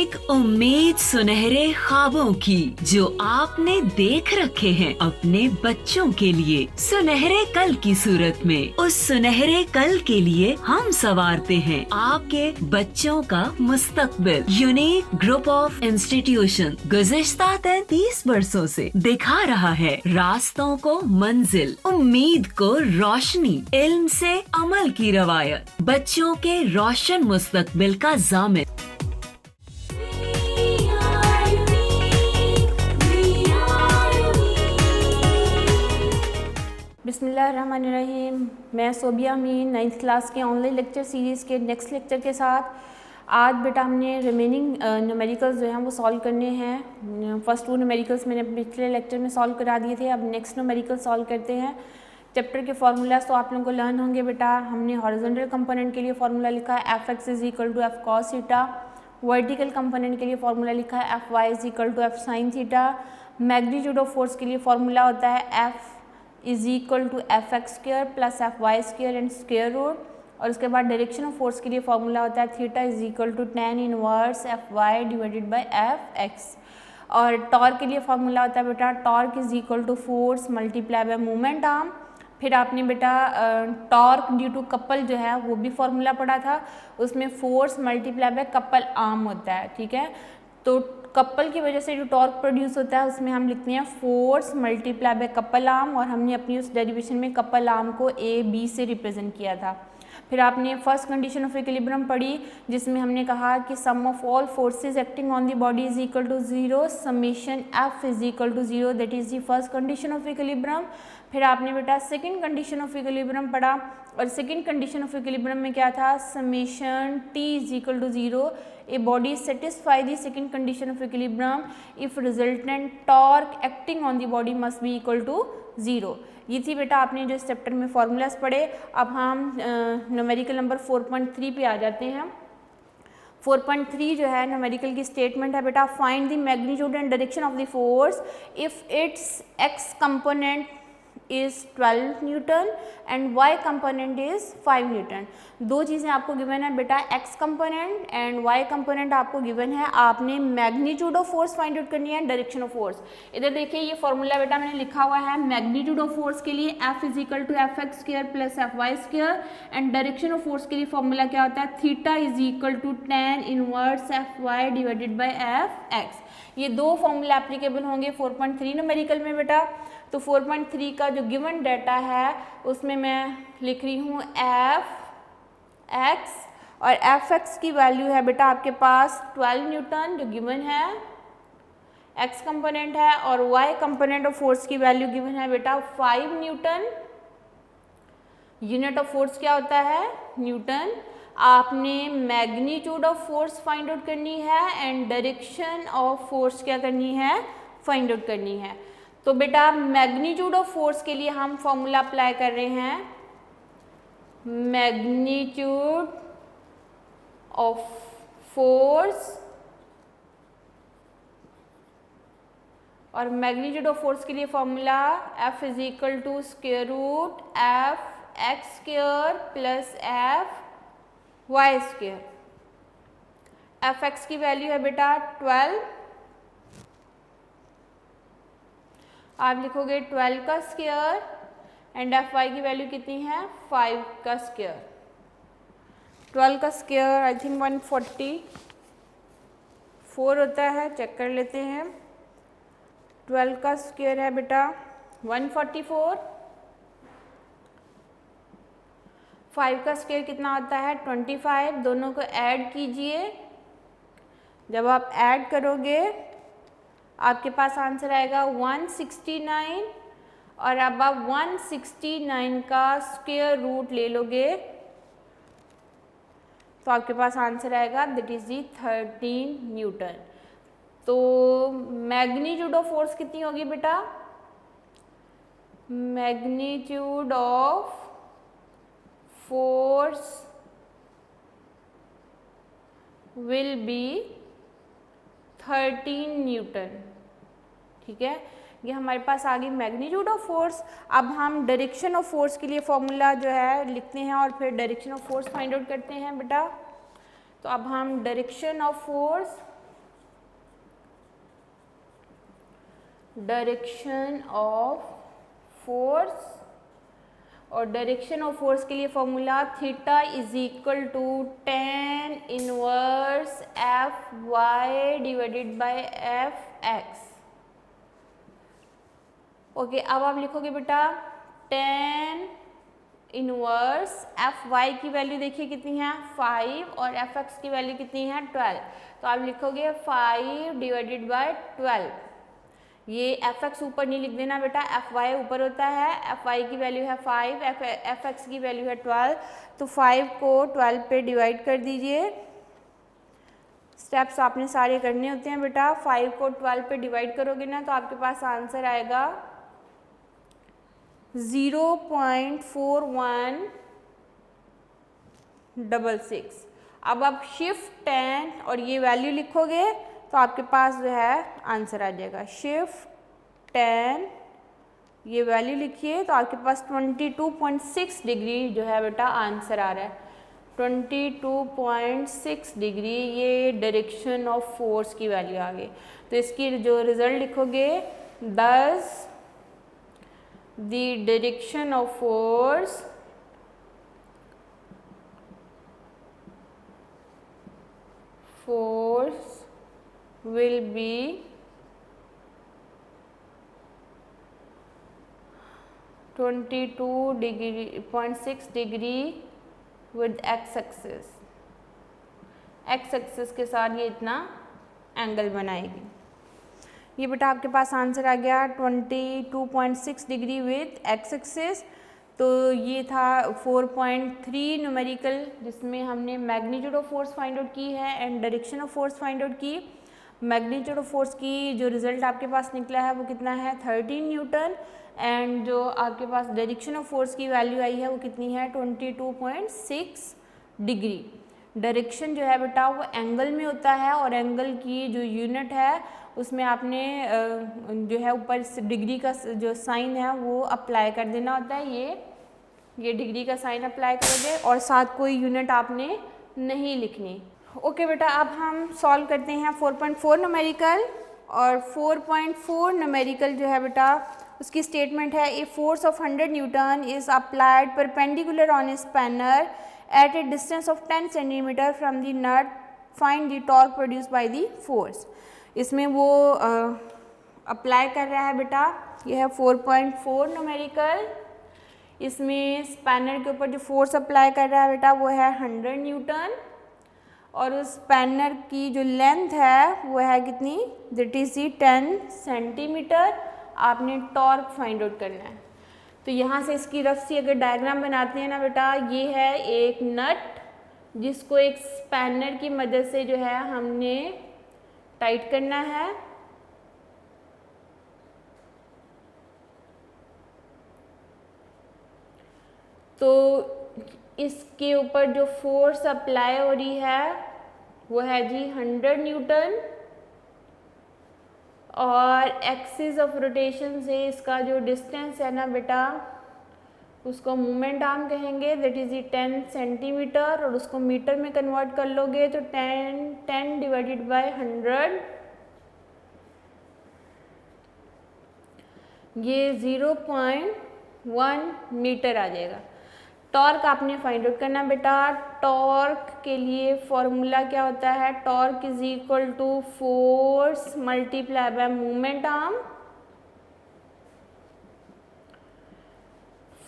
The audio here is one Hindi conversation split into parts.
एक उम्मीद सुनहरे ख्वाबों की जो आपने देख रखे हैं अपने बच्चों के लिए, सुनहरे कल की सूरत में। उस सुनहरे कल के लिए हम संवारते हैं आपके बच्चों का मुस्तकबिल। यूनिक ग्रुप ऑफ इंस्टीट्यूशन गुज़िश्ता 33 वर्षों से दिखा रहा है रास्तों को मंजिल, उम्मीद को रोशनी, इल्म से अमल की रवायत, बच्चों के रोशन मुस्तकबिल का जामिन। बिस्मिल्लाहिर्रहमानिर्रहीम। मैं सोबिया अमीन 9th क्लास के ऑनलाइन लेक्चर सीरीज़ के नेक्स्ट लेक्चर के साथ आज बेटा हमने रिमेनिंग न्यूमेरिकल्स जो हैं वो सॉल्व करने हैं। फर्स्ट 2 न्यूमेरिकल्स मैंने पिछले लेक्चर में सॉल्व करा दिए थे। अब नेक्स्ट न्यूमेरिकल सॉल्व करते हैं। चैप्टर के फार्मूलाज तो आप लोगों को लर्न होंगे बेटा। हमने हॉरिजॉन्टल कंपोनेंट के लिए फार्मूला लिखा है f(x) = f cos theta. Vertical component के लिए फार्मूला लिखा है f(y) = f sin theta. Magnitude of force के लिए फार्मूला होता है f = fx² + fy² and square root. और उसके बाद डायरेक्शन ऑफ फोर्स के लिए फार्मूला होता है theta = tan inverse fy / fx। और टॉर्क के लिए फार्मूला होता है बेटा torque = force multiply by moment arm. फिर आपने बेटा टॉर्क ड्यू टू कपल जो है वो भी फार्मूला पढ़ा था, उसमें force multiply bye couple arm होता है। ठीक है, तो कपल की वजह से जो टॉर्क प्रोड्यूस होता है उसमें हम लिखते हैं force multiply bye couple arm, और हमने अपनी उस डेरिवेशन में कपल आर्म को ए बी से रिप्रेजेंट किया था। फिर आपने फर्स्ट कंडीशन ऑफ इक्विलिब्रियम पढ़ी जिसमें हमने कहा कि sum of all forces acting on the body = 0, summation f = 0, that is the first condition of equilibrium. फिर आपने बेटा सेकंड कंडीशन ऑफ इक्विलिब्रियम पढ़ा, और सेकंड कंडीशन ऑफ इक्विलिब्रियम में क्या था, summation t = 0। A body satisfy the second condition of equilibrium if resultant torque acting on the body must be equal to 0। ये थी बेटा आपने जो इस चैप्टर में फार्मूलाज पढ़े। अब हम न्यूमेरिकल नंबर 4.3 पे आ जाते हैं। 4.3 जो है न्यूमेरिकल की स्टेटमेंट है बेटा, find the magnitude and direction of the force if it's x component is 12 Newton and y component is 5 Newton. दो चीज़ें आपको गिवन है बेटा, x component and y component आपको गिवन है। आपने magnitude of force find out करनी है, डायरेक्शन ऑफ फोर्स। इधर देखिए ये फॉर्मूला बेटा मैंने लिखा हुआ है मैग्नीट्यूड ऑफ फोर्स के लिए f = fx² + fy² and direction of force के लिए फॉर्मूला क्या होता है, theta = tan inverse fy / fx। ये दो फॉर्मूला एप्लीकेबल होंगे 4.3 न्यूमेरिकल में बेटा। तो 4.3 का जो गिवन डाटा है उसमें मैं लिख रही हूँ fx, और fx की वैल्यू है बेटा आपके पास 12 न्यूटन जो गिवन है, x कंपोनेंट है, और y कंपोनेंट ऑफ फोर्स की वैल्यू गिवन है बेटा 5 न्यूटन। यूनिट ऑफ फोर्स क्या होता है, न्यूटन। आपने magnitude of force find out करनी है एंड डायरेक्शन ऑफ फोर्स क्या करनी है, फाइंड आउट करनी है। तो बेटा मैग्नीट्यूड ऑफ फोर्स के लिए हम फॉर्मूला अप्लाई कर रहे हैं, मैग्नीट्यूड ऑफ फोर्स, और मैग्नीट्यूड ऑफ फोर्स के लिए formula f = fx² + fy²। fx की वैल्यू है बेटा 12, आप लिखोगे 12 का स्क्वायर, एंड fy की वैल्यू कितनी है, 5 का स्क्वायर। 12 का स्क्वायर आई थिंक 144 होता है, चेक कर लेते हैं। 12 का स्क्वायर है बेटा 144, 5 का स्क्वायर कितना होता है 25। दोनों को ऐड कीजिए, जब आप ऐड करोगे आपके पास आंसर आएगा 169, और अब आप 169 का स्क्वायर रूट ले लोगे तो आपके पास आंसर आएगा दैट इज दी 13 न्यूटन। तो मैग्नीट्यूड ऑफ फोर्स कितनी होगी बेटा, magnitude of force will be 13 Newton. ठीक है, ये हमारे पास आ गई मैग्नीट्यूड ऑफ फोर्स। अब हम डायरेक्शन ऑफ फोर्स के लिए फॉर्मूला जो है लिखते हैं और फिर direction of force find out करते हैं बेटा। तो अब हम direction of force direction of force, और डायरेक्शन ऑफ फोर्स के लिए formula theta is equal to tan inverse F Y divided by F X. Okay, अब आप लिखोगे बेटा tan इनवर्स एफ वाई की वैल्यू देखिए कितनी है 5 और एफ एक्स की वैल्यू कितनी है 12, तो आप लिखोगे 5 डिवाइडेड बाय 12। ये एफ एक्स ऊपर नहीं लिख देना बेटा, एफ वाई ऊपर होता है, एफ वाई की वैल्यू है 5, एफ एक्स की वैल्यू है 12, तो 5 को 12 पे डिवाइड कर दीजिए। स्टेप्स आपने सारे करने होते हैं बेटा। 5 को 12 पे डिवाइड करोगे ना तो आपके पास आंसर आएगा 0.4166। अब आप शिफ्ट 10 और ये वैल्यू लिखोगे तो आपके पास जो है आंसर आ जाएगा। शिफ्ट 10 ये वैल्यू लिखिए तो आपके पास 22.6 डिग्री जो है बेटा आंसर आ रहा है। 22.6 डिग्री ये डायरेक्शन ऑफ फोर्स की वैल्यू आ गई। तो इसकी जो रिजल्ट लिखोगे, दस the direction of force will be 22.6 degree with x axis। x axis के साथ ये इतना एंगल बनाएगी। ये बेटा आपके पास आंसर आ गया 22.6 डिग्री विथ एक्स एक्सिस। तो ये था 4.3 न्यूमेरिकल जिसमें हमने magnitude of force find out की है and direction of force find out की। मैग्नीट्यूड ऑफ फोर्स की जो रिजल्ट आपके पास निकला है वो कितना है 13 न्यूटन, एंड जो आपके पास डायरेक्शन ऑफ फोर्स की वैल्यू आई है वो कितनी है 22.6 डिग्री। डायरेक्शन जो है बेटा वो एंगल में होता है और एंगल की जो यूनिट है उसमें आपने जो है ऊपर डिग्री का जो साइन है वो अप्लाई कर देना होता है। ये डिग्री का साइन अप्लाई करोगे और साथ कोई यूनिट आपने नहीं लिखनी। ओके बेटा, अब हम सॉल्व करते हैं 4.4 न्यूमेरिकल। और 4.4 न्यूमेरिकल जो है बेटा उसकी स्टेटमेंट है, a force of 100 Newton is applied perpendicular on A spanner at a distance of 10 centimeter from the nut, find the torque produced by the force। इसमें वो अप्लाई कर रहा है बेटा, यह है 4.4 न्यूमेरिकल। इसमें स्पैनर के ऊपर जो फोर्स अप्लाई कर रहा है बेटा वो है 100 न्यूटन, और उस स्पैनर की जो लेंथ है वो है कितनी, दैट इज 10 सेंटीमीटर। आपने टॉर्क फाइंड आउट करना है। तो यहाँ से इसकी रफ सी अगर डायग्राम बनाते हैं ना बेटा, ये है एक नट जिसको एक स्पैनर की मदद से जो है हमने टाइट करना है। तो इसके ऊपर जो फोर्स अप्लाई हो रही है वो है जी 100 न्यूटन, और एक्सिस ऑफ रोटेशन से इसका जो डिस्टेंस है ना बेटा उसको मोमेंट आर्म कहेंगे, दैट इज 10 सेंटीमीटर, और उसको मीटर में कन्वर्ट कर लोगे तो 10 डिवाइडेड बाय 100, ये 0.1 मीटर आ जाएगा। टॉर्क आपने फाइंड आउट करना बेटा। टॉर्क के लिए फॉर्मूला क्या होता है, torque is equal to force multiply by moment arm.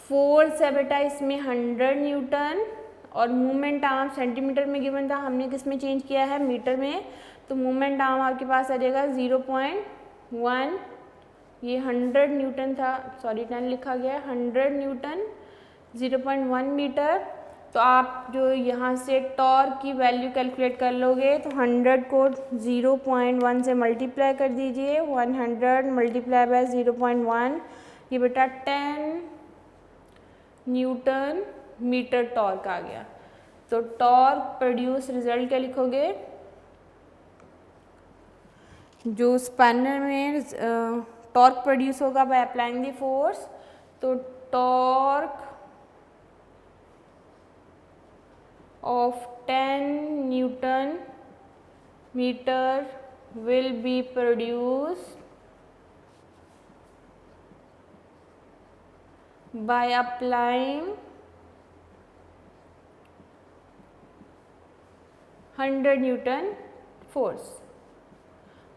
Force है बेटा इसमें 100 न्यूटन, और मोमेंट आर्म सेंटीमीटर में गिवन था, हमने किस में चेंज किया है मीटर में, तो मोमेंट आर्म आपके पास आ जाएगा 0.1। ये 100 न्यूटन था, सॉरी 10 लिखा गया, 100 न्यूटन 0.1 मीटर। तो आप जो यहाँ से टॉर्क की वैल्यू कैलकुलेट कर लोगे तो 100 को 0.1 से मल्टीप्लाई कर दीजिए, 100 मल्टीप्लाई बाय 0.1, ये बेटा 10 न्यूटन मीटर टॉर्क आ गया। तो टॉर्क प्रोड्यूस रिजल्ट क्या लिखोगे, जो स्पैनर में टॉर्क प्रोड्यूस होगा बाय अप्लाइंग द फोर्स, तो torque of 10 Newton meter will be produced by applying 100 Newton force.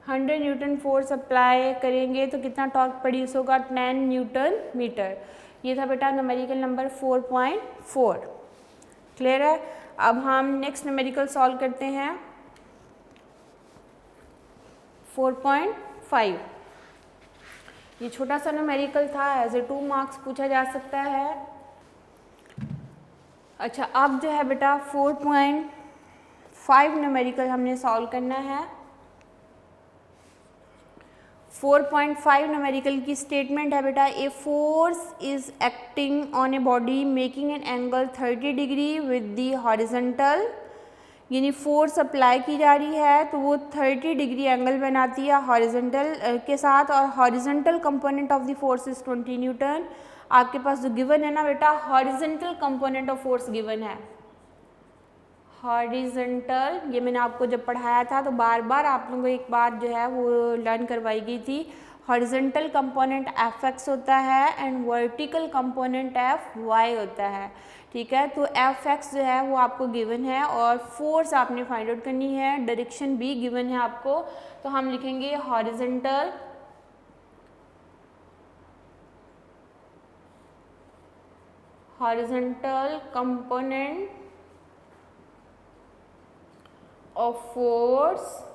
100 Newton force apply करेंगे तो कितना टॉर्क प्रोड्यूस होगा, 10 न्यूटन मीटर। ये था बेटा न्यूमेरिकल नंबर 4.4। क्लियर है। अब हम नेक्स्ट न्यूमेरिकल सॉल्व करते हैं 4.5। ये छोटा सा न्यूमेरिकल था, एज ए 2 मार्क्स पूछा जा सकता है। अच्छा, अब जो है बेटा 4.5 न्यूमेरिकल हमने सॉल्व करना है। 4.5 न्यूमेरिकल की स्टेटमेंट है बेटा, a force is acting on a body making an angle 30 degree with the horizontal, यानी फोर्स अप्लाई की जा रही है तो वो 30 डिग्री एंगल बनाती है हॉरिजॉन्टल के साथ, और horizontal component of the force is 20 Newton. आपके पास जो गिवन है ना बेटा, horizontal component of force given है। हॉरिजॉन्टल, ये मैंने आपको जब पढ़ाया था तो बार बार आप लोगों को एक बात जो है वो लर्न करवाई गई थी। हॉरिजॉन्टल कंपोनेंट एफ एक्स होता है and vertical component F Y होता है। ठीक है, तो एफ एक्स जो है वो आपको गिवन है और फोर्स आपने फाइंड आउट करनी है, डायरेक्शन भी गिवन है आपको। तो हम लिखेंगे हॉरिजॉन्टल कंपोनेंट ऑफ फोर्स,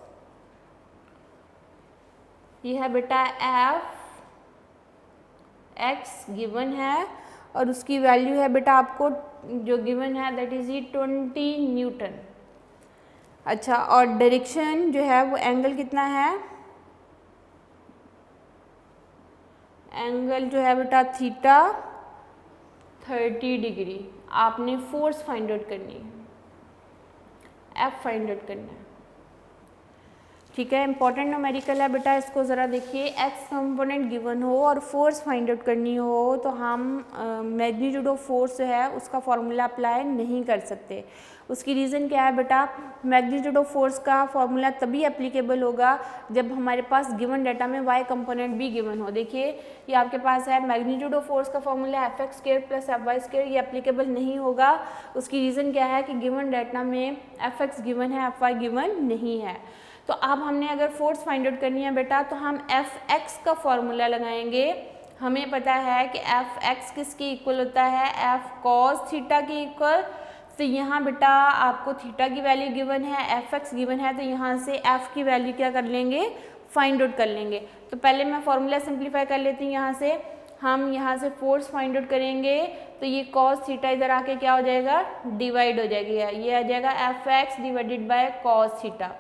ये है बेटा एफ एक्स गिवन है और उसकी वैल्यू है बेटा आपको जो गिवन है दैट इज 20 न्यूटन। अच्छा, और डायरेक्शन जो है वो एंगल कितना है, एंगल जो है बेटा थीटा 30 डिग्री। आपने फोर्स फाइंड आउट करनी है, एफ फाइंड आउट करना है। ठीक है, इंपॉर्टेंट न्यूमेरिकल है बेटा, इसको ज़रा देखिए। एक्स कंपोनेंट गिवन हो और फोर्स फाइंड आउट करनी हो तो हम मैग्नीट्यूड ऑफ फोर्स जो है उसका फॉर्मूला अप्लाई नहीं कर सकते। उसकी रीज़न क्या है बेटा, मैग्नीट्यूड ऑफ फोर्स का फॉर्मूला तभी एप्लीकेबल होगा जब हमारे पास गिवन डाटा में वाई कंपोनेंट भी गिवन हो। देखिए ये आपके पास है, मैग्नीट्यूड ऑफ फोर्स का formula F X square plus F Y square, ये एप्लीकेबल नहीं होगा। उसकी रीज़न क्या है कि गिवन डाटा में एफ एक्स गिवन है, एफ वाई गिवन नहीं है। तो अब हमने अगर फोर्स फाइंड आउट करनी है बेटा तो हम एफ एक्स का फॉर्मूला लगाएंगे। हमें पता है कि एफ एक्स किसके इक्वल होता है, एफ कॉस थीटा के इक्वल। तो यहाँ बेटा आपको थीटा की वैल्यू गिवन है, एफ एक्स गिवन है, तो यहाँ से एफ की वैल्यू क्या कर लेंगे, फाइंड आउट कर लेंगे। तो पहले मैं फॉर्मूला सिंप्लीफाई कर लेती हूँ। हम यहाँ से फोर्स फाइंड आउट करेंगे तो ये कॉस थीटा इधर आके क्या हो जाएगा, डिवाइड हो जाएगी, ये आ जाएगा F X divided by cos theta.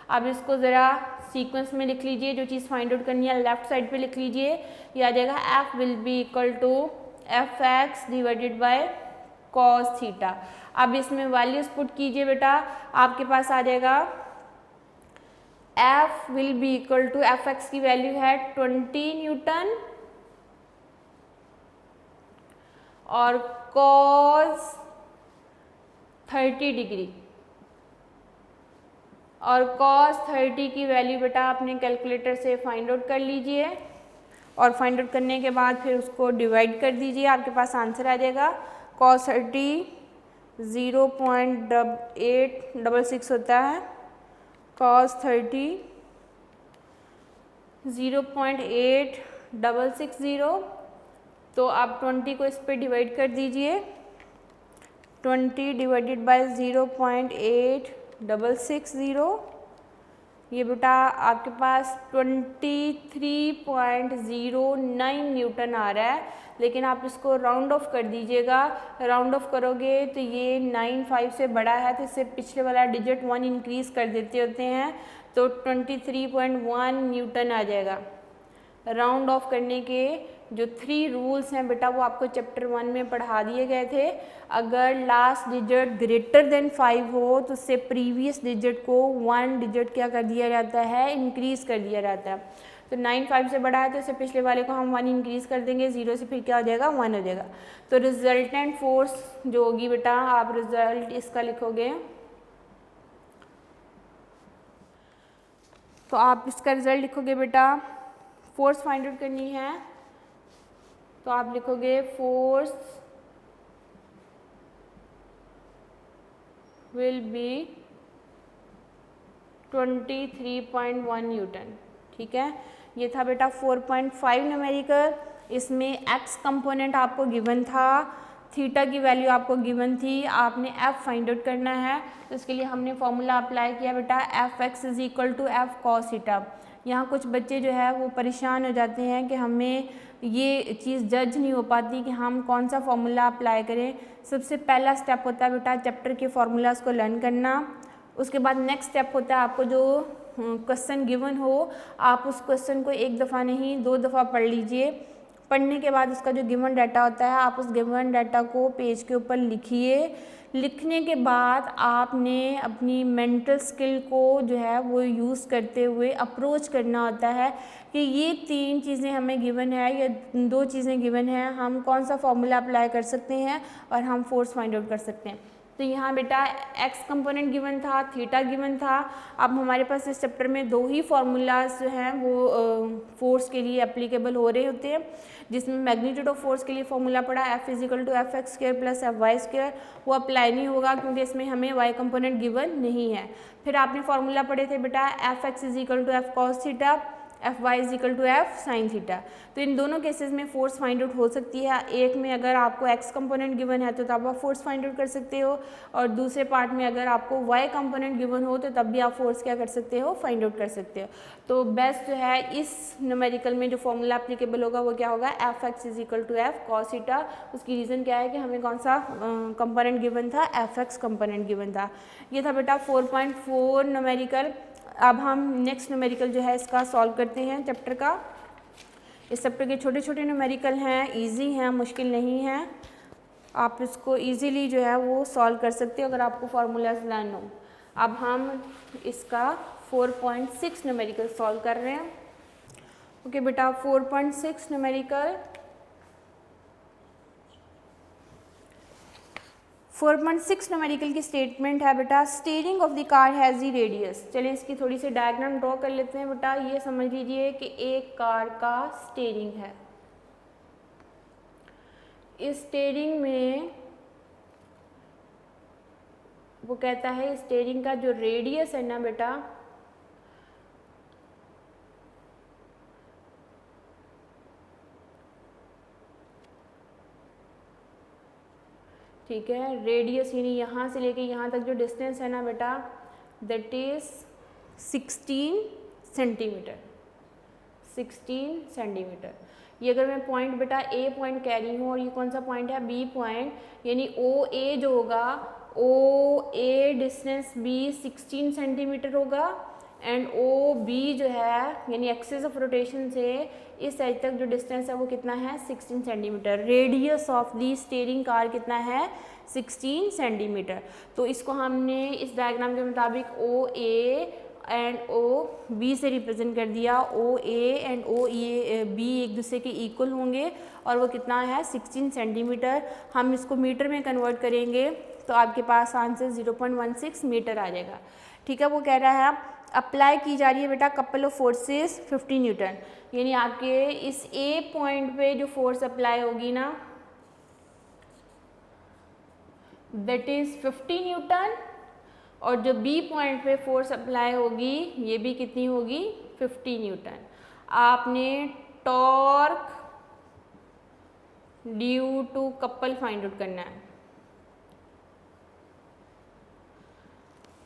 अब इसको ज़रा सीक्वेंस में लिख लीजिए, जो चीज़ फाइंड आउट करनी है लेफ्ट साइड पे लिख लीजिए। ये आ जाएगा F will be equal to F X divided by cos theta. अब इसमें वैल्यूज पुट कीजिए बेटा, आपके पास आ जाएगा F will be equal to, F X की वैल्यू है 20 न्यूटन और कॉस 30 डिग्री, और cos 30 की वैल्यू बेटा आपने कैलकुलेटर से फाइंड आउट कर लीजिए और फाइंड आउट करने के बाद फिर उसको डिवाइड कर दीजिए, आपके पास आंसर आ जाएगा। cos 30 0.866 होता है, cos 30 0.8660। तो आप 20 को इस पर डिवाइड कर दीजिए, 20 डिवाइडेड बाय 0.8660, ये बेटा आपके पास 23.09 न्यूटन आ रहा है। लेकिन आप इसको राउंड ऑफ कर दीजिएगा, राउंड ऑफ करोगे तो ये 9.5 से बड़ा है तो इससे पिछले वाला डिजिट 1 इंक्रीज़ कर देते होते हैं, तो 23.1 न्यूटन आ जाएगा। राउंड ऑफ करने के जो 3 रूल्स हैं बेटा वो आपको चैप्टर 1 में पढ़ा दिए गए थे। अगर लास्ट डिजिट ग्रेटर देन 5 हो तो उससे प्रीवियस डिजिट को 1 डिजिट क्या कर दिया जाता है, इंक्रीज़ कर दिया जाता है। तो 9.5 से बड़ा है तो इससे पिछले वाले को हम 1 इंक्रीज़ कर देंगे, 0 से फिर क्या हो जाएगा, 1 हो जाएगा। तो रिजल्टेंट फोर्स जो होगी बेटा, आप रिजल्ट इसका लिखोगे, तो आप इसका रिजल्ट लिखोगे बेटा, फोर्स फाइंड आउट करनी है तो आप लिखोगे फोर्स विल बी 23.1 न्यूटन। ठीक है, ये था बेटा 4.5 न्यूमेरिकल। इसमें एक्स कंपोनेंट आपको गिवन था, थीटा की वैल्यू आपको गिवन थी, आपने एफ फाइंड आउट करना है। तो इसके लिए हमने फॉर्मूला अप्लाई किया बेटा, F X is equal to F cos theta. यहाँ कुछ बच्चे जो है वो परेशान हो जाते हैं कि हमें ये चीज़ जज नहीं हो पाती कि हम कौन सा फॉर्मूला अप्लाई करें। सबसे पहला स्टेप होता है बेटा चैप्टर के फॉर्मूलाज को लर्न करना। उसके बाद नेक्स्ट स्टेप होता है आपको जो क्वेश्चन गिवन हो आप उस क्वेश्चन को एक दफ़ा नहीं 2 दफ़ा पढ़ लीजिए। पढ़ने के बाद उसका जो गिवन डाटा होता है आप उस गिवन डाटा को पेज के ऊपर लिखिए। लिखने के बाद आपने अपनी मेंटल स्किल को जो है वो यूज़ करते हुए अप्रोच करना होता है कि ये 3 चीज़ें हमें गिवन है या 2 चीज़ें गिवन है, हम कौन सा फॉर्मूला अप्लाई कर सकते हैं और हम फोर्स फाइंड आउट कर सकते हैं। तो यहाँ बेटा एक्स कंपोनेंट गिवन था, थीटा गिवन था। अब हमारे पास इस चैप्टर में 2 ही फार्मूलाज जो हैं वो फोर्स के लिए एप्लीकेबल हो रहे होते हैं, जिसमें मैग्नीट्यूड ऑफ फोर्स के लिए फॉर्मूला पड़ा F is equal to F X square plus F Y square, वो अप्लाई नहीं होगा क्योंकि इसमें हमें वाई कंपोनेंट गिवन नहीं है। फिर आपने फॉर्मूला पढ़े थे बेटा F X is equal to F cos theta, F Y is equal to F sine theta. तो इन दोनों केसेस में फोर्स फाइंड आउट हो सकती है। एक में अगर आपको एक्स कंपोनेंट गिवन है तो तब आप फोर्स फाइंड आउट कर सकते हो, और दूसरे पार्ट में अगर आपको वाई कंपोनेंट गिवन हो तो तब भी आप फोर्स क्या कर सकते हो, फाइंड आउट कर सकते हो। तो बेस्ट जो है इस न्यूमेरिकल में जो फॉर्मूला एप्लीकेबल होगा वो क्या होगा, F X is equal to F cos theta. उसकी रीज़न क्या है कि हमें कौन सा कंपोनेंट गिवन था, एफ एक्स कंपोनेंट गिवन था। ये था बेटा 4.4 न्यूमेरिकल। अब हम नेक्स्ट न्यूमेरिकल जो है इसका सॉल्व करते हैं चैप्टर का। इस चैप्टर के छोटे छोटे न्यूमेरिकल हैं, इजी हैं, मुश्किल नहीं है। आप इसको इजीली जो है वो सॉल्व कर सकते हो अगर आपको फार्मूलाज लर्न हो। अब हम इसका 4.6 न्यूमेरिकल सॉल्व कर रहे हैं। ओके बेटा 4.6 न्यूमेरिकल 4.6 न्यूमेरिकल की स्टेटमेंट है बेटा, steering of the car has the radius. चलिए इसकी थोड़ी सी डायग्राम ड्रॉ कर लेते हैं बेटा। ये समझ लीजिए कि एक कार का स्टीयरिंग है। इस स्टीयरिंग में वो कहता है स्टीयरिंग का जो रेडियस है ना बेटा, ठीक है, रेडियस यानी यहाँ से लेके यहाँ तक जो डिस्टेंस है ना बेटा दैट इज 16 सेंटीमीटर। 16 सेंटीमीटर। ये अगर मैं पॉइंट बेटा ए पॉइंट कह रही हूँ और ये कौन सा पॉइंट है, बी पॉइंट, यानी ओ ए जो होगा, ओ ए डिस्टेंस बी 16 सेंटीमीटर होगा एंड ओ बी जो है यानी एक्सिस ऑफ रोटेशन से इस साइड तक जो डिस्टेंस है वो कितना है, 16 centimetre. Radius of the steering car कितना है, 16 सेंटीमीटर। तो इसको हमने इस डायग्राम के मुताबिक ओ ए एंड ओ बी से रिप्रेजेंट कर दिया। ओ ए एंड ओ बी एक दूसरे के इक्वल होंगे और वो कितना है, 16 सेंटीमीटर। हम इसको मीटर में कन्वर्ट करेंगे तो आपके पास आंसर 0.16 मीटर आ जाएगा। ठीक है, वो कह रहा है अप्लाई की जा रही है बेटा कपल ऑफ फोर्सेस 50 न्यूटन, यानी आपके इस ए पॉइंट पे जो फोर्स अप्लाई होगी ना दैट इज 50 न्यूटन, और जो बी पॉइंट पे फोर्स अप्लाई होगी ये भी कितनी होगी, 50 न्यूटन। आपने torque due to couple find out करना है।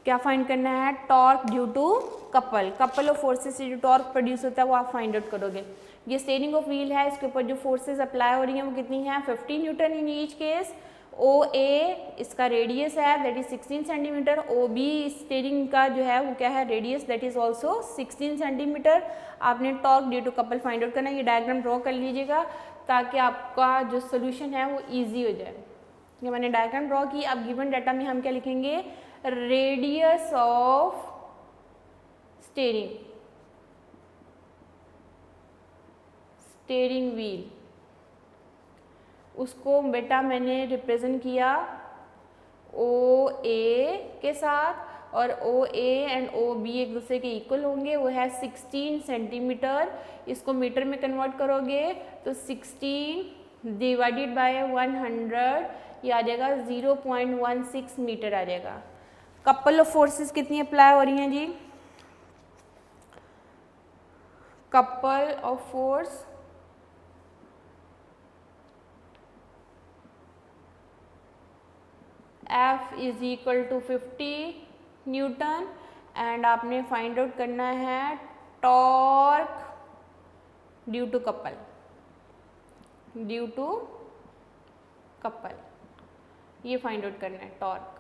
क्या फाइंड करना है, torque due to couple. Couple of forces से जो टॉर्क प्रोड्यूस होता है वो आप फाइंड आउट करोगे। ये स्टीयरिंग ऑफ व्हील है, इसके ऊपर जो फोर्सेस अप्लाई हो रही हैं वो कितनी है, 50 newton in each case. O A इसका रेडियस है that is 16 centimetre. O B steering का जो है वो क्या है, radius that is also 16 centimetre. आपने torque due to couple find out करना है। ये डायग्राम ड्रॉ कर लीजिएगा ताकि आपका जो सोल्यूशन है वो ईजी हो जाए। ये मैंने डायग्राम ड्रॉ की। अब गिवन डाटा में हम क्या लिखेंगे, रेडियस ऑफ स्टीयरिंग व्हील, उसको बेटा मैंने रिप्रेजेंट किया ओ ए के साथ, और ओ ए एंड ओ बी एक दूसरे के इक्वल होंगे, वो है 16 सेंटीमीटर। इसको मीटर में कन्वर्ट करोगे तो 16 डिवाइडेड बाय 100, ये आ जाएगा 0.16 मीटर आ जाएगा। कपल ऑफ फोर्सेस कितनी अप्लाई हो रही हैं जी? Couple of force F is equal to 50 newton and आपने फाइंड आउट करना है torque due to couple, due to couple, ये फाइंड आउट करना है टॉर्क।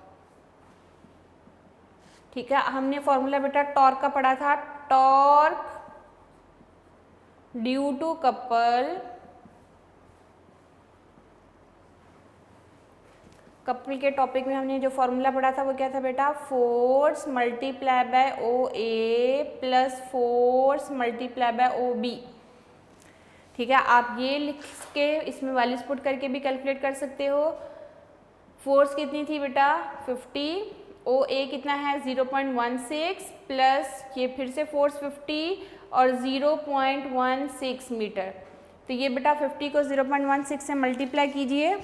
ठीक है, हमने फॉर्मूला बेटा टॉर्क का पढ़ा था, torque due to couple, couple के टॉपिक में हमने जो फॉर्मूला पढ़ा था वो क्या था बेटा? Force multiply by O A plus force multiply by O B. ठीक है, आप ये लिख के इसमें वैल्यूज पुट करके भी कैलकुलेट कर सकते हो। फोर्स कितनी थी बेटा? 50, ओ ए कितना है? 0.16 प्लस ये फिर से फोर्स 50 और 0.16 मीटर। तो ये बेटा 50 को 0.16 से मल्टीप्लाई कीजिए,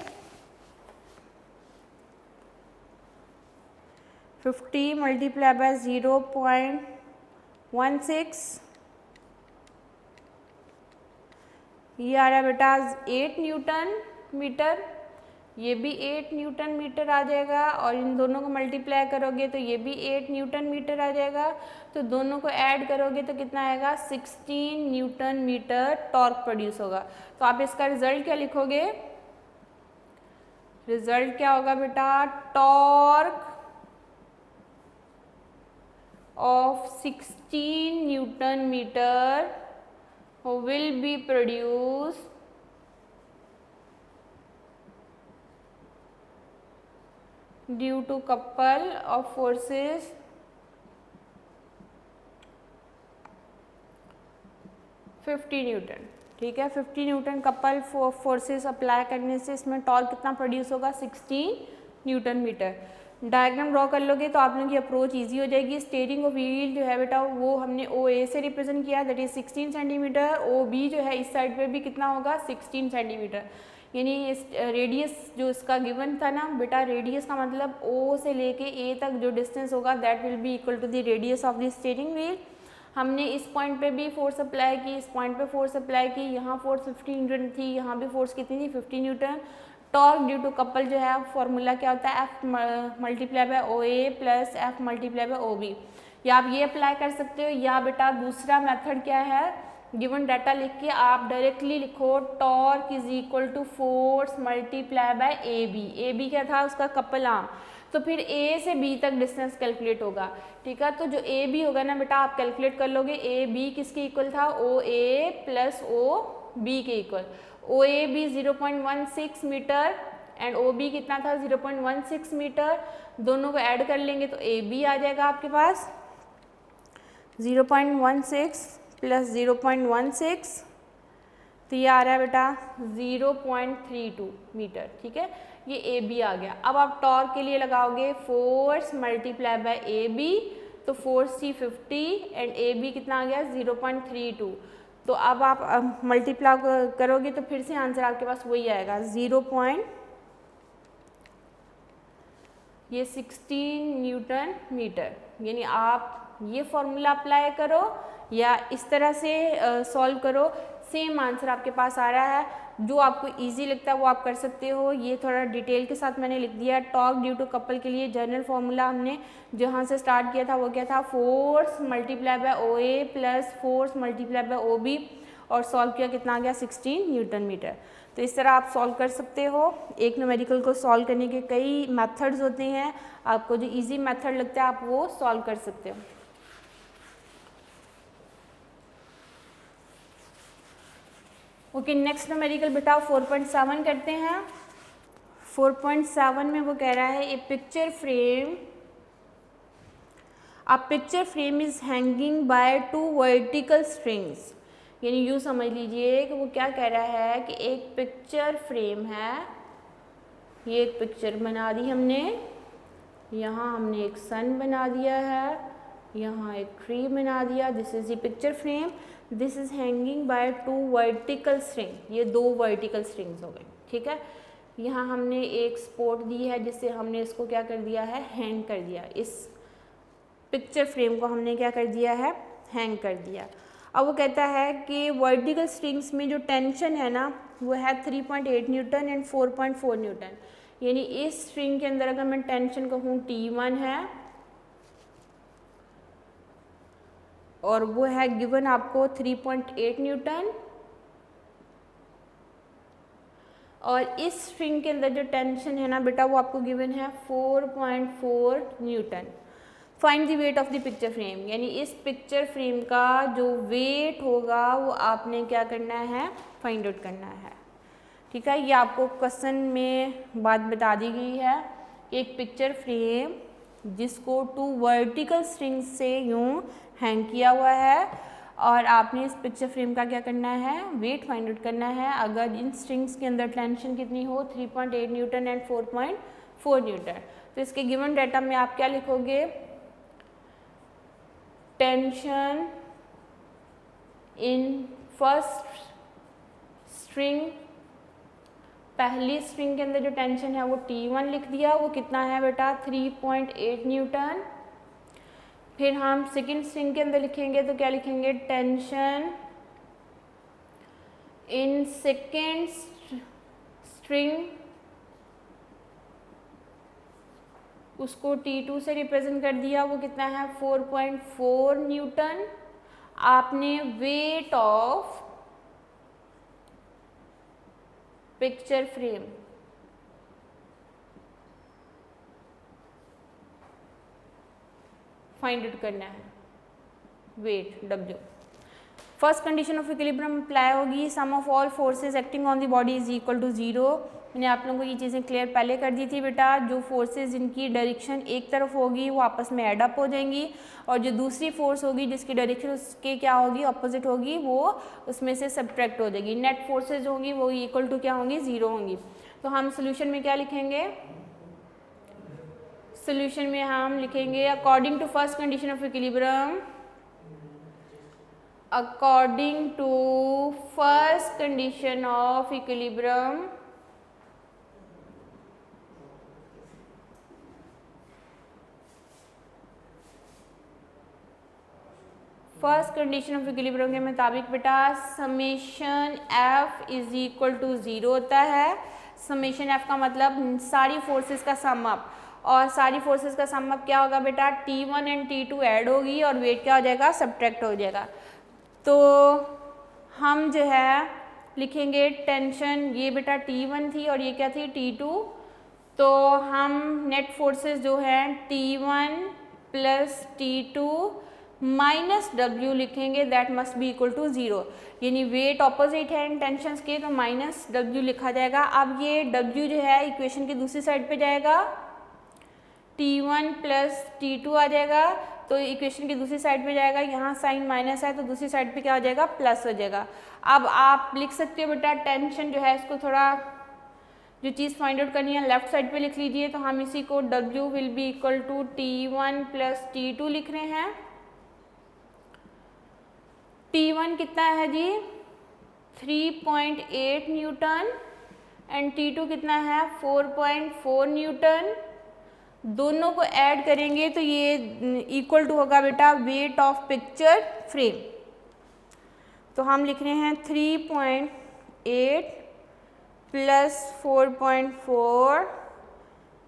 50 मल्टीप्लाई बाय 0.16, ये आ रहा है बेटा 8 न्यूटन मीटर, ये भी 8 न्यूटन मीटर आ जाएगा और इन दोनों को मल्टीप्लाई करोगे तो ये भी 8 न्यूटन मीटर आ जाएगा। तो दोनों को ऐड करोगे तो कितना आएगा? 16 न्यूटन मीटर टॉर्क प्रोड्यूस होगा। तो आप इसका रिजल्ट क्या लिखोगे? रिजल्ट क्या होगा बेटा? Torque of 16 Newton meter will be produced due to couple of forces $50 Newton. ठीक है, 50 न्यूटन कपल फोर्सेस अप्लाई करने से इसमें टॉर्क कितना प्रोड्यूस होगा? 16 न्यूटन मीटर। डायग्राम ड्रॉ कर लोगे तो आप लोगों की अप्रोच इजी हो जाएगी। स्टीयरिंग ऑफ व्हील जो है बेटा वो हमने ओ ए से रिप्रेजेंट किया, that is 16 centimetre. O B जो है इस साइड पे भी कितना होगा? 16 सेंटीमीटर। यानी इस रेडियस जो इसका गिवन था ना बेटा, रेडियस का मतलब ओ से लेके ए तक जो डिस्टेंस होगा that will be equal to the radius of the steering wheel. हमने इस पॉइंट पे भी फोर्स अप्लाई की, इस पॉइंट पे फोर्स अप्लाई की, यहाँ फोर्स 50 न्यूटन थी, यहाँ भी फोर्स कितनी थी? 50 newton. Torque due to couple जो है फॉर्मूला क्या होता है? F multiply by O A plus F multiply by O B. या आप ये अप्लाई कर सकते हो, या बेटा दूसरा मेथड क्या है? गिवन डाटा लिख के आप डायरेक्टली लिखो torque is equal to force multiply by A B. A B क्या था? उसका कपल आर्म। तो फिर ए से बी तक डिस्टेंस कैलकुलेट होगा। ठीक है, तो जो ए बी होगा ना बेटा आप कैलकुलेट कर लोगे। ए बी किसके इक्वल था? O A plus O B के equal. O A B 0.16 metre and O B कितना था? 0.16 मीटर। दोनों को ऐड कर लेंगे तो ए बी आ जाएगा आपके पास 0.16 प्लस 0.16, तो ये आ रहा है बेटा 0.32 मीटर। ठीक है, ये ए बी आ गया। अब आप टॉर्क के लिए लगाओगे force multiply by A B, तो फोर्स थी 50 एंड ए बी कितना आ गया? 0.32। तो अब आप मल्टीप्लाई करोगे तो फिर से आंसर आपके पास वही आएगा 16 न्यूटन मीटर। यानी आप ये फॉर्मूला अप्लाई करो या इस तरह से सॉल्व करो, सेम आंसर आपके पास आ रहा है। जो आपको इजी लगता है वो आप कर सकते हो। ये थोड़ा डिटेल के साथ मैंने लिख दिया। टॉर्क ड्यू टू कपल के लिए जनरल फॉर्मूला हमने जहाँ से स्टार्ट किया था वो क्या था? Force multiply by O A plus force multiply by O B, और सॉल्व किया कितना आ गया? 16 न्यूटन मीटर। तो इस तरह आप सॉल्व कर सकते हो। एक न्यूमेरिकल को सॉल्व करने के कई मेथड्स होते हैं, आपको जो इजी मेथड लगता है आप वो सॉल्व कर सकते हो। ओके, नेक्स्ट न्यूमेरिकल बेटा 4.7 करते हैं। 4.7 में वो कह रहा है a picture frame is hanging by 2 vertical strings. यानी यूँ समझ लीजिए कि वो क्या कह रहा है कि एक पिक्चर फ्रेम है, ये एक पिक्चर बना दी हमने, यहाँ हमने एक सन बना दिया है, यहाँ एक ट्री बना दिया, this is the picture frame, this is hanging by 2 vertical string, ये 2 वर्टिकल स्ट्रिंग्स हो गए, ठीक है। यहाँ हमने एक सपोर्ट दी है जिससे हमने इसको क्या कर दिया है, हैंग कर दिया, इस पिक्चर फ्रेम को हमने क्या कर दिया है, हैंग कर दिया। अब वो कहता है कि वर्टिकल स्ट्रिंग्स में जो टेंशन है ना वो है 3.8 न्यूटन एंड 4.4 न्यूटन, यानी इस स्ट्रिंग के अंदर अगर मैं टेंशन कहूँ T1 है और वो है गिवन आपको 3.8 न्यूटन, और इस स्ट्रिंग के अंदर जो टेंशन है ना बेटा वो आपको गिवन है 4.4 Newton. Find the weight of the picture frame, यानी इस पिक्चर फ्रेम का जो वेट होगा वो आपने क्या करना है, फाइंड आउट करना है, ठीक है। ये आपको क्वेश्चन में बात बता दी गई है कि एक पिक्चर फ्रेम जिसको 2 वर्टिकल स्ट्रिंग से यूं हैंग किया हुआ है और आपने इस पिक्चर फ्रेम का क्या करना है, वेट फाइंड आउट करना है। अगर इन स्ट्रिंग्स के अंदर टेंशन कितनी हो, 3.8 न्यूटन एंड 4.4 न्यूटन, तो इसके गिवन डाटा में आप क्या लिखोगे, टेंशन इन फर्स्ट स्ट्रिंग, पहली स्ट्रिंग के अंदर जो टेंशन है वो T1 लिख दिया, वो कितना है बेटा 3.8 न्यूटन। फिर हम सेकेंड स्ट्रिंग के अंदर लिखेंगे तो क्या लिखेंगे, टेंशन इन सेकेंड स्ट्रिंग, उसको T2 से रिप्रेजेंट कर दिया, वो कितना है 4.4 न्यूटन। आपने weight of picture frame find out करना है, weight W। First condition of equilibrium apply होगी, sum of all forces acting on the body is equal to 0। मैंने आप लोगों को ये चीज़ें क्लियर पहले कर दी थी बेटा, जो फोर्सेस जिनकी डायरेक्शन एक तरफ होगी वो आपस में एड अप हो जाएंगी, और जो दूसरी फोर्स होगी जिसकी डायरेक्शन उसके क्या होगी, अपोजिट होगी, वो उसमें से सब्ट्रैक्ट हो जाएगी। नेट फोर्सेज होंगी वो इक्वल टू क्या होंगी, 0 होंगी। तो हम सोल्यूशन में क्या लिखेंगे, सोल्यूशन में हम लिखेंगे according to first condition of equilibrium, according to first condition of equilibrium, first condition of equilibrium के मुताबिक बेटा summation F is equal to 0 होता है। समेशन F का मतलब सारी फोर्सेस का सम अप, और सारी फोर्सेस का सम अप क्या होगा बेटा, T1 एंड T2 ऐड होगी और वेट क्या हो जाएगा, सब्ट्रैक्ट हो जाएगा। तो हम जो है लिखेंगे टेंशन, ये बेटा T1 थी और ये क्या थी, T2, तो हम नेट फोर्सेस जो है T1 plus T2 minus W लिखेंगे, that must be equal to 0, यानी वेट ऑपोजिट है इन टेंशंस के तो माइनस W लिखा जाएगा। अब ये W जो है इक्वेशन की दूसरी साइड पे जाएगा, T1 प्लस T2 आ जाएगा, तो इक्वेशन की दूसरी साइड पे जाएगा, यहाँ साइन माइनस है तो दूसरी साइड पे क्या हो जाएगा, प्लस हो जाएगा। अब आप लिख सकते हो बेटा टेंशन जो है इसको थोड़ा जो चीज़ फाइंड आउट करनी है लेफ्ट साइड पे लिख लीजिए, तो हम इसी को W will be equal to T1 plus T2 लिख रहे हैं। T1 कितना है जी, 3.8 न्यूटन एंड T2 कितना है 4.4 न्यूटन। दोनों को ऐड करेंगे तो ये इक्वल टू होगा बेटा वेट ऑफ पिक्चर फ्रेम। तो हम लिख रहे हैं 3.8 प्लस 4.4,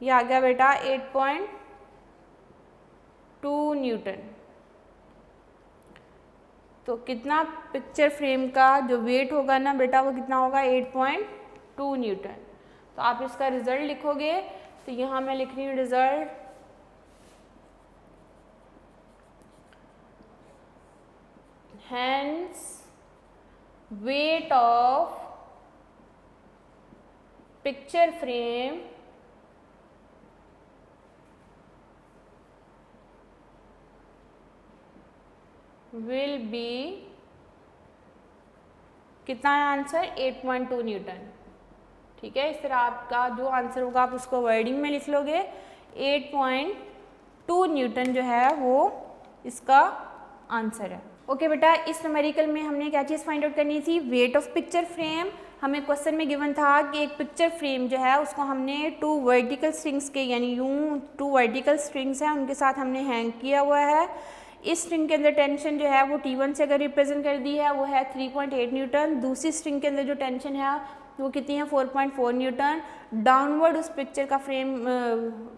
ये आ गया बेटा 8.2 न्यूटन। तो कितना पिक्चर फ्रेम का जो वेट होगा ना बेटा वो कितना होगा, 8.2 न्यूटन। तो आप इसका रिजल्ट लिखोगे, तो यहाँ मैं लिख रही हूँ result, hence weight of picture frame will be, कितना है आंसर, 8.2 न्यूटन। ठीक है, इस तरह आपका जो आंसर होगा आप उसको वर्डिंग में लिख लोगे, 8.2 न्यूटन जो है वो इसका आंसर है। ओके बेटा, इस न्यूमेरिकल में हमने क्या चीज़ फाइंड आउट करनी थी, वेट ऑफ पिक्चर फ्रेम। हमें क्वेश्चन में गिवन था कि एक पिक्चर फ्रेम जो है उसको हमने 2 वर्टिकल स्ट्रिंग्स के, यानी यूं 2 वर्टिकल स्ट्रिंग्स हैं उनके साथ हमने हैंग किया हुआ है। इस स्ट्रिंग के अंदर टेंशन जो है वो T1 से अगर रिप्रेजेंट कर दी है वो है 3.8 न्यूटन। दूसरी स्ट्रिंग के अंदर जो टेंशन है वो कितनी है, 4.4 न्यूटन। डाउनवर्ड उस पिक्चर का फ्रेम,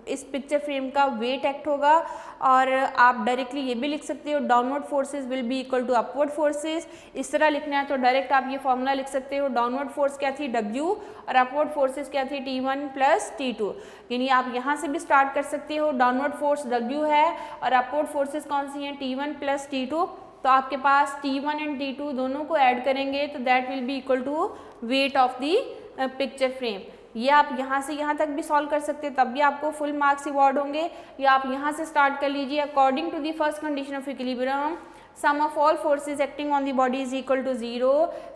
इस पिक्चर फ्रेम का वेट एक्ट होगा। और आप डायरेक्टली ये भी लिख सकते हो, downward forces will be equal to upward forces. इस तरह लिखना है तो डायरेक्ट आप ये फॉर्मूला लिख सकते हो, डाउनवर्ड फोर्स क्या थी W और अपवर्ड फोर्सेस क्या थी T1 प्लस T2। यानी आप यहाँ से भी स्टार्ट कर सकते हो, डाउनवर्ड फोर्स W है और अपवर्ड फोर्सेस कौन सी हैं, T1 प्लस T2। तो आपके पास T1 एंड T2 दोनों को ऐड करेंगे तो that will be equal to weight of the picture frame. ये आप यहाँ से यहाँ तक भी सॉल्व कर सकते हैं, तब भी आपको फुल मार्क्स अवार्ड होंगे। या आप यहाँ से स्टार्ट कर लीजिए, according to the first condition of equilibrium sum of all forces acting on the body is equal to 0।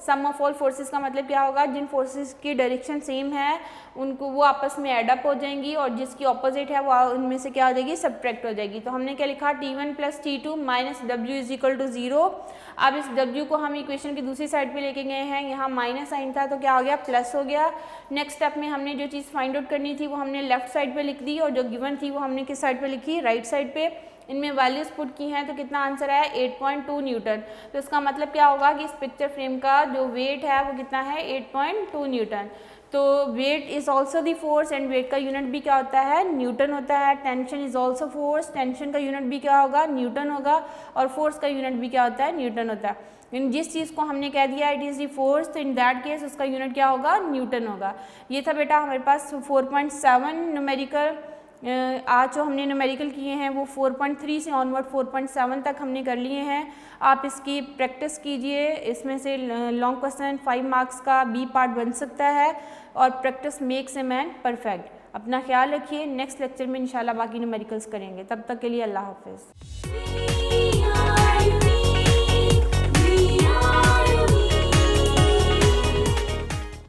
Sum of all forces का मतलब क्या होगा, जिन फोर्सेज की डायरेक्शन सेम है उनको वो आपस में एडअप हो जाएंगी और जिसकी ऑपोजिट है वो उनमें से क्या हो जाएगी, सब्ट्रैक्ट हो जाएगी। तो हमने क्या लिखा, T1 plus T2 minus W is equal to 0। अब इस W को हम इक्वेशन की दूसरी साइड पे लेके गए हैं, यहाँ माइनस साइन था तो क्या हो गया, प्लस हो गया। नेक्स्ट स्टेप में हमने जो चीज़ फाइंड आउट करनी थी वो हमने लेफ्ट साइड पे लिख दी और जो गिवन थी वो हमने किस साइड पे लिखी, राइट साइड पे। इनमें वैल्यूज पुट की हैं तो कितना आंसर है, 8.2 न्यूटन। तो इसका मतलब क्या होगा कि इस पिक्चर फ्रेम का जो वेट है वो कितना है, 8.2 न्यूटन। तो weight is also the force and weight का यूनिट भी क्या होता है, न्यूटन होता है। Tension is also force, tension का यूनिट भी क्या होगा, न्यूटन होगा। और फोर्स का यूनिट भी क्या होता है, न्यूटन होता है। इन जिस चीज़ को हमने कह दिया इट इज़ दी फोर्स, तो इन दैट केस उसका यूनिट क्या होगा, न्यूटन होगा। ये था बेटा हमारे पास 4.7 न्यूमेरिकल। आज जो हमने न्यूमेरिकल किए हैं वो 4.3 से ऑनवर्ड 4.7 तक हमने कर लिए हैं। आप इसकी प्रैक्टिस कीजिए, इसमें से लॉन्ग क्वेश्चन 5 मार्क्स का बी पार्ट बन सकता है। और practice makes a man perfect. अपना ख्याल रखिए, नेक्स्ट लेक्चर में इंशाल्लाह बाकी न्यूमेरिकल्स करेंगे। तब तक के लिए अल्लाह हाफिज़।